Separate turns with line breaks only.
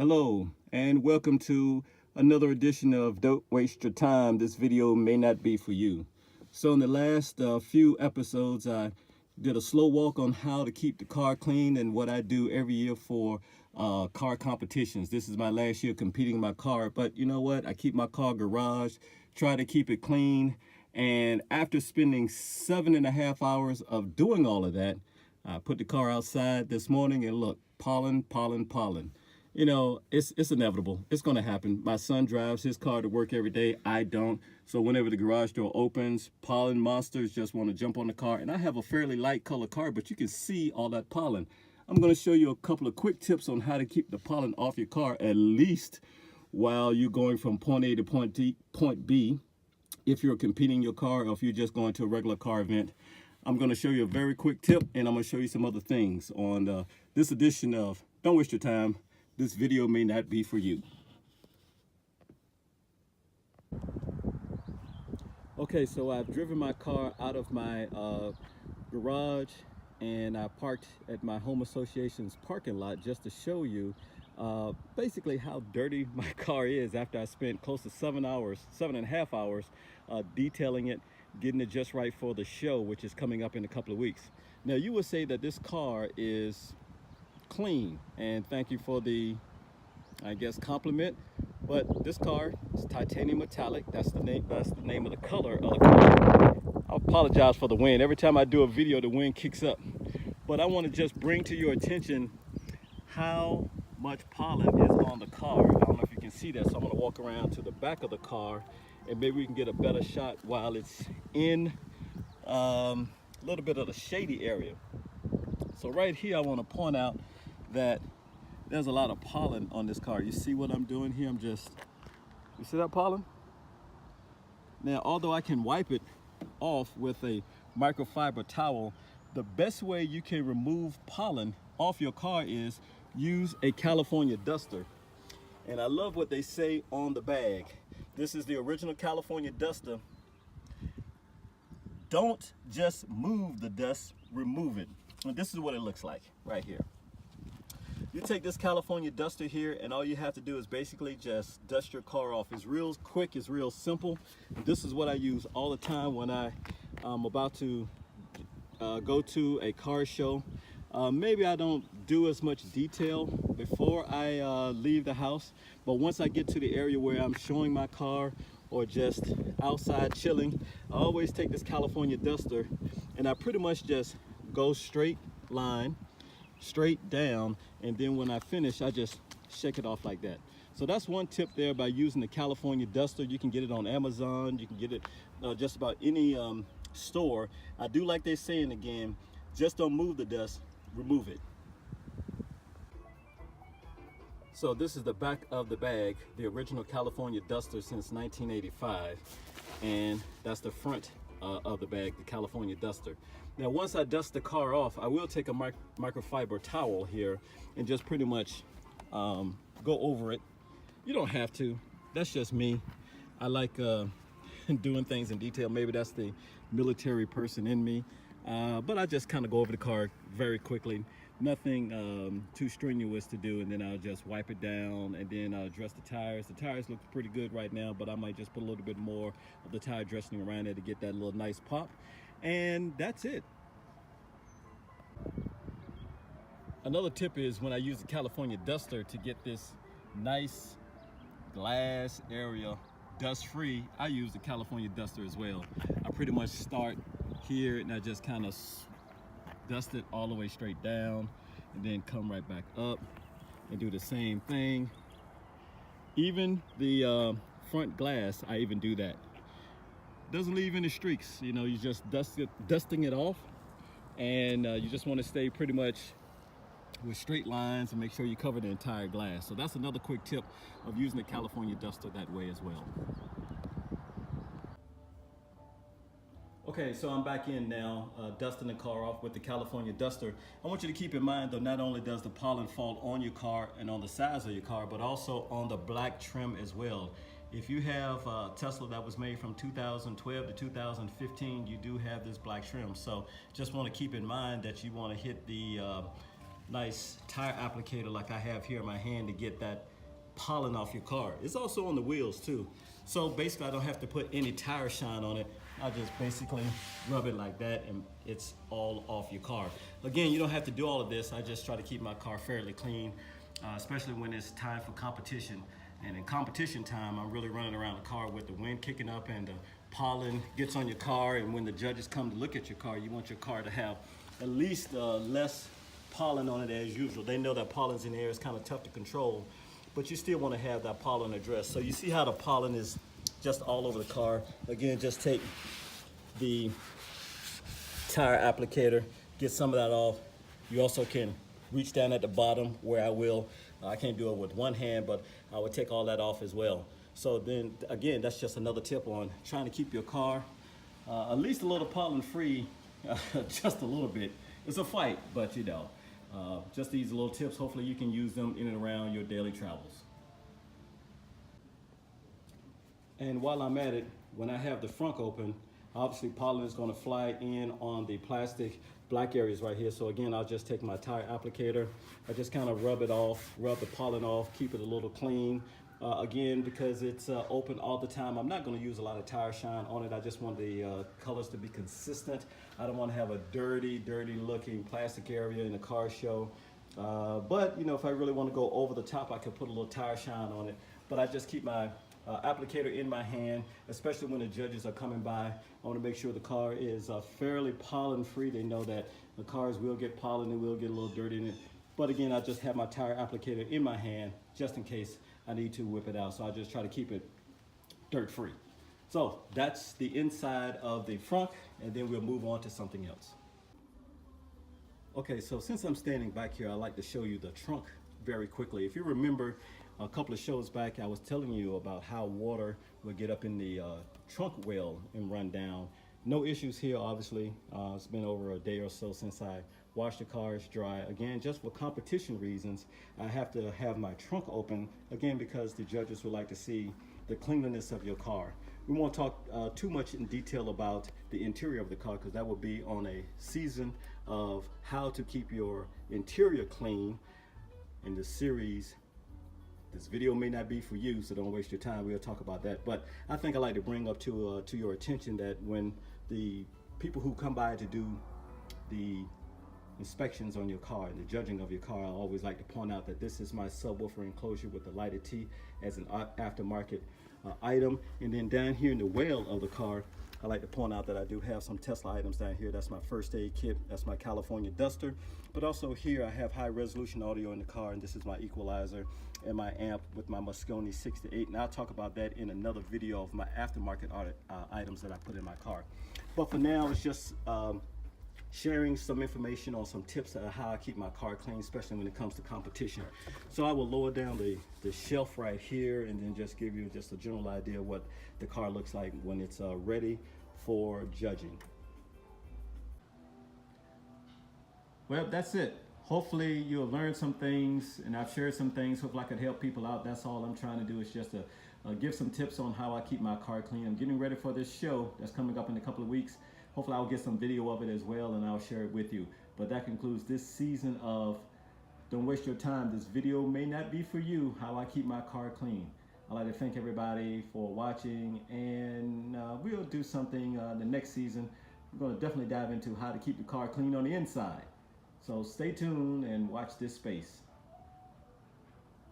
Hello and welcome to another edition of Don't Waste Your Time. This video may not be for you. So in the last few episodes I did a slow walk on how to keep the car clean and what I do every year for car competitions. This is my last year competing in my car, but you know what? I keep my car garage, try to keep it clean, and after spending 7.5 hours of doing all of that, I put the car outside this morning and look, pollen, pollen, pollen. You know, it's inevitable. It's going to happen. My son drives his car to work every day. I don't. So whenever the garage door opens, pollen monsters just want to jump on the car. And I have a fairly light color car, but you can see all that pollen. I'm going to show you a couple of quick tips on how to keep the pollen off your car, at least while you're going from point A to point B, if you're competing your car or if you're just going to a regular car event. I'm going to show you a very quick tip, and I'm going to show you some other things on this edition of Don't Waste Your Time. This video may not be for you. Okay, so I've driven my car out of my garage and I parked at my home association's parking lot just to show you basically how dirty my car is after I spent close to 7.5 hours detailing it, getting it just right for the show, which is coming up in a couple of weeks. Now you would say that this car is clean, and thank you for the, I guess, compliment, but this car is titanium metallic. That's the name of the color of the car. I apologize for the wind. Every time I do a video the wind kicks up, but I want to just bring to your attention how much pollen is on the car. I don't know if you can see that, so I'm going to walk around to the back of the car and maybe we can get a better shot while it's in a little bit of the shady area. So right here I want to point out that there's a lot of pollen on this car. You see what I'm doing here? You see that pollen? Now, although I can wipe it off with a microfiber towel, the best way you can remove pollen off your car is use a California duster. And I love what they say on the bag. This is the original California duster. Don't just move the dust, remove it. And this is what it looks like right here. You take this California duster here and all you have to do is basically just dust your car off. It's real quick, it's real simple. This is what I use all the time when I'm about to go to a car show. Maybe I don't do as much detail before I leave the house, but once I get to the area where I'm showing my car or just outside chilling, I always take this California duster and I pretty much just go straight line, straight down, and then when I finish I just shake it off like that. So that's one tip there by using the California duster. You can get it on Amazon, you can get it just about any store. I do like they're saying again, just don't move the dust, remove it. So this is the back of the bag, the original California duster since 1985, and that's the front of the bag, the California duster. Now once I dust the car off, I will take a microfiber towel here and just pretty much go over it. You don't have to, that's just me. I like doing things in detail. Maybe that's the military person in me, but I just kind of go over the car very quickly. Nothing too strenuous to do, and then I'll just wipe it down, and then I'll address the tires. The tires look pretty good right now, but I might just put a little bit more of the tire dressing around there to get that little nice pop, and that's it. Another tip is when I use the California duster to get this nice glass area dust free, I use the California duster as well. I pretty much start here and I just kind of dust it all the way straight down and then come right back up and do the same thing. Even the front glass, I even do that. Doesn't leave any streaks, you know, you just dusting it off, and you just want to stay pretty much with straight lines and make sure you cover the entire glass. So that's another quick tip of using the California duster that way as well. Okay, so I'm back in now, dusting the car off with the California duster. I want you to keep in mind though, not only does the pollen fall on your car and on the sides of your car, but also on the black trim as well. If you have a Tesla that was made from 2012 to 2015, you do have this black trim. So just want to keep in mind that you want to hit the nice tire applicator like I have here in my hand to get that pollen off your car. It's also on the wheels too. So basically I don't have to put any tire shine on it. I just basically rub it like that and it's all off your car. Again, you don't have to do all of this. I just try to keep my car fairly clean, especially when it's time for competition. And in competition time, I'm really running around the car with the wind kicking up and the pollen gets on your car. And when the judges come to look at your car, you want your car to have at least less pollen on it as usual. They know that pollen's in the air is kind of tough to control, but you still want to have that pollen addressed. So you see how the pollen is just all over the car. Again, just take the tire applicator, get some of that off. You also can reach down at the bottom where I can't do it with one hand, but I would take all that off as well. So then again, that's just another tip on trying to keep your car at least a little pollen free, just a little bit. It's a fight, but you know, just these little tips, hopefully you can use them in and around your daily travels. And while I'm at it, when I have the front open, obviously pollen is going to fly in on the plastic black areas right here. So again, I'll just take my tire applicator. I just kind of rub it off, rub the pollen off, keep it a little clean. Again, because it's open all the time, I'm not going to use a lot of tire shine on it. I just want the colors to be consistent. I don't want to have a dirty looking plastic area in a car show. But you know, if I really want to go over the top, I could put a little tire shine on it. But I just keep my applicator in my hand, especially when the judges are coming by. I want to make sure the car is fairly pollen free. They know that the cars will get pollen and will get a little dirt in it. But again, I just have my tire applicator in my hand just in case I need to whip it out. So I just try to keep it dirt free. So that's the inside of the front, and then we'll move on to something else. Okay, so since I'm standing back here, I'd like to show you the trunk very quickly. If you remember a couple of shows back, I was telling you about how water would get up in the trunk well and run down. No issues here, obviously. It's been over a day or so since I washed the car. It's dry. Again, just for competition reasons, I have to have my trunk open, again, because the judges would like to see the cleanliness of your car. We won't talk too much in detail about the interior of the car, because that will be on a season of how to keep your interior clean in the series. This video may not be for you, so don't waste your time. We'll talk about that. But I think I'd like to bring up to your attention that when the people who come by to do the inspections on your car, the judging of your car, I always like to point out that this is my subwoofer enclosure with the lighted T as an aftermarket item. And then down here in the well of the car, I like to point out that I do have some Tesla items down here. That's my first aid kit. That's my California duster. But also here I have high resolution audio in the car, and this is my equalizer and my amp with my Moscone 6 to 8. And I'll talk about that in another video of my aftermarket items that I put in my car. But for now, it's just sharing some information on some tips on how I keep my car clean, especially when it comes to competition. So I will lower down the shelf right here and then just give you just a general idea of what the car looks like when it's ready for judging. Well, that's it. Hopefully you'll learn some things, and I've shared some things. Hopefully I could help people out. That's all I'm trying to do, is just to give some tips on how I keep my car clean. I'm getting ready for this show that's coming up in a couple of weeks. Hopefully I'll get some video of it as well, and I'll share it with you. But that concludes this season of Don't Waste Your Time. This video may not be for you, how I keep my car clean. I'd like to thank everybody for watching, and we'll do something the next season. We're going to definitely dive into how to keep the car clean on the inside. So stay tuned and watch this space.